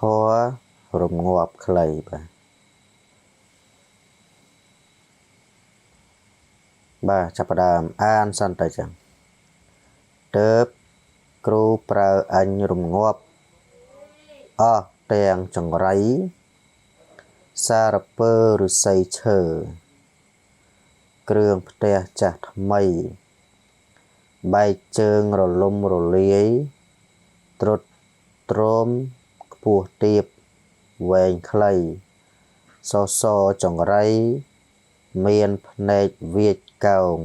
ធัวរំងាប់ខ្លីបាទចាប់ផ្ដើមអានសិនទៅចឹងទើបគ្រូប្រើអញរំងាប់អស់ទាំងចង្រៃសារពើឫស្សីឈើគ្រឿងផ្ទះចាស់ថ្មីបែកជើងរលំរលាយត្រុតត្រោមខ្ពស់ទាបវែងខ្លីសសរចង្រៃមានភ្នែកវាចកោង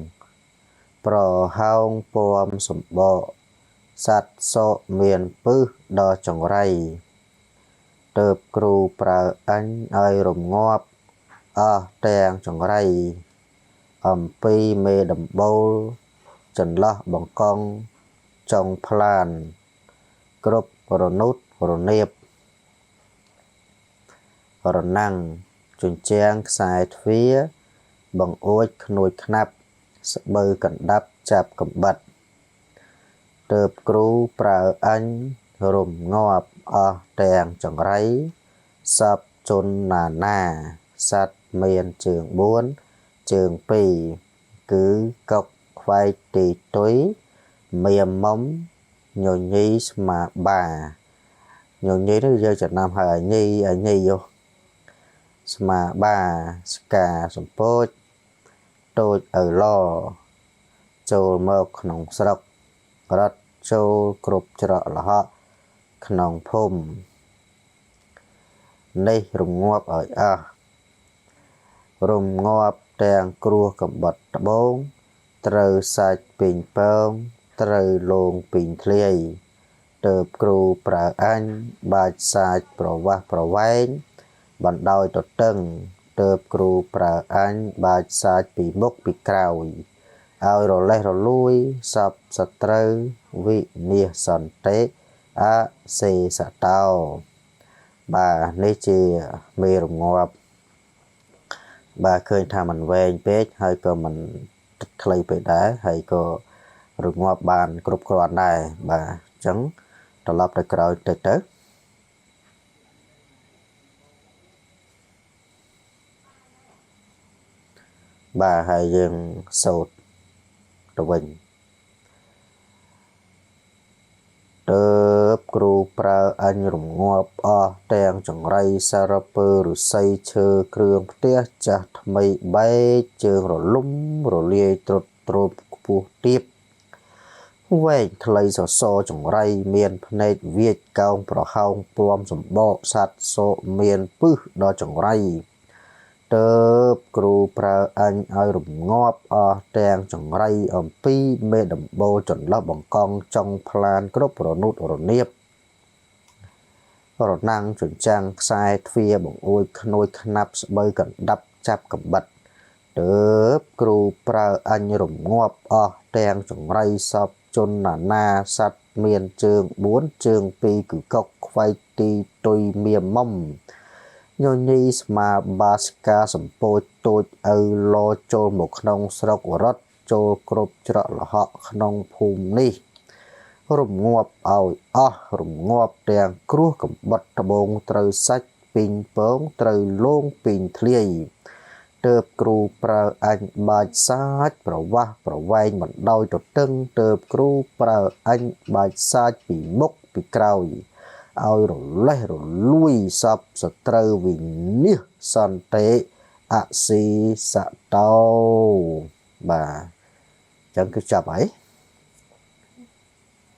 ប្រហោងពំសម្បកសត្វសក់មានពឹសដល់ចង្រៃទើបគ្រូប្រើអញឲ្យរំងាប់អស់ទាំងចង្រៃអំពីមេដំបូលចន្លោះបង្កង់ចុងផ្លានគ្រប់រនុតរនៀបរណាំងជញ្ជាំងខ្សែទ្វារបង្អួចខ្នួយខ្នាប់ស្បូវកណ្ដាប់ចាប់កំបិតទើបគ្រូប្រើអញរំងាប់អស់ទាំងចង្រៃសពជនណាសត្វមានជើង4ជើង2គឺកុកខ្វែកទីទុយមៀមមុំញញីស្មាបាញញីនេះយើងចំណាំហើយញីយោស្មាបាស្កាសម្ពោចតូចឪឡចូលមកក្នុងស្រុករត់ចូលគ្រប់ច្រកលហកក្នុងភូមិនេះរងាប់ឲ្យអស់រងាប់ទាំងគ្រោះកំបត់ត្បូងត្រូវសាច់ពីងពងត្រូវលងពីងធ្លាយទើបគ្រូប្រើអញបាច់សាច់ប្រវាស់ប្រវែងបណ្ដោយទទឹងទើបគ្រូប្រើអញបាច់សាច់ពីមុខពីក្រោយឲ្យរលេះរលួយសពសត្រូវវិនាសសន្តិអសេសតោបាទនេះជាមេរងាប់បាទឃើញថាมันវែងពេកហើយក៏มันខ្លីពេកដែរហើយក៏រងាប់បានគ្រប់គ្រាន់ដែរបាទអញ្ចឹងត្រឡប់ទៅក្រោយទៅបាទហើយយើងសូត្រទៅវិញទើបគ្រូប្រើអញរងាប់អស់ទាំងចង្រៃសារពើឫស្សីឈើគ្រឿងផ្ទះចាស់ថ្មីបែកជើងរលំរលាយត្រុតត្រោមខ្ពស់ទាបវែងខ្លីសសរចង្រៃមានភ្នែកវាចកោងប្រហោងពំសម្បកសត្វសក់មានពឹសដល់ចង្រៃទើបគ្រូប្រើអញឲ្យរងាប់អស់ទាំងចង្រៃអំពីមេដំបូលចន្លោះបង្កង់ចុងផ្លានគ្រប់រនុតរនៀបរណាំងជញ្ចាំងខ្សែទ្វារបង្អួចខ្នួយខ្នាប់ស្បូវកណ្ដាប់ចាប់កំបិតទើបគ្រូប្រើអញរងាប់អស់ទាំងចង្រៃសពជនណាសត្វមានជើង4ជើង2គឺកុកខ្វែកទីទុយមៀមមុំញញីស្មាបាស្កាសម្ពោចតូចឪឡចូលមកក្នុងស្រុករត់ចូលគ្រប់ច្រកលហកក្នុងភូមិនេះរងាប់ឲ្យអស់រងាប់ទាំងគ្រោះកំបត់ត្បូងត្រូវសាច់ពីងពងត្រូវលងពីងធ្លាយទើបគ្រូប្រើអញបាច់សាច់ប្រវាស់ប្រវែងបណ្ដោយទទឹងទើបគ្រូប្រើអញបាច់សាច់ពីមុខពីក្រោយឲ្យរលេះរលួយសពសត្រូវវិនិច្ឆ័យសន្តិអស៊ីសតោបាទអញ្ចឹងគឺចាប់ហើយ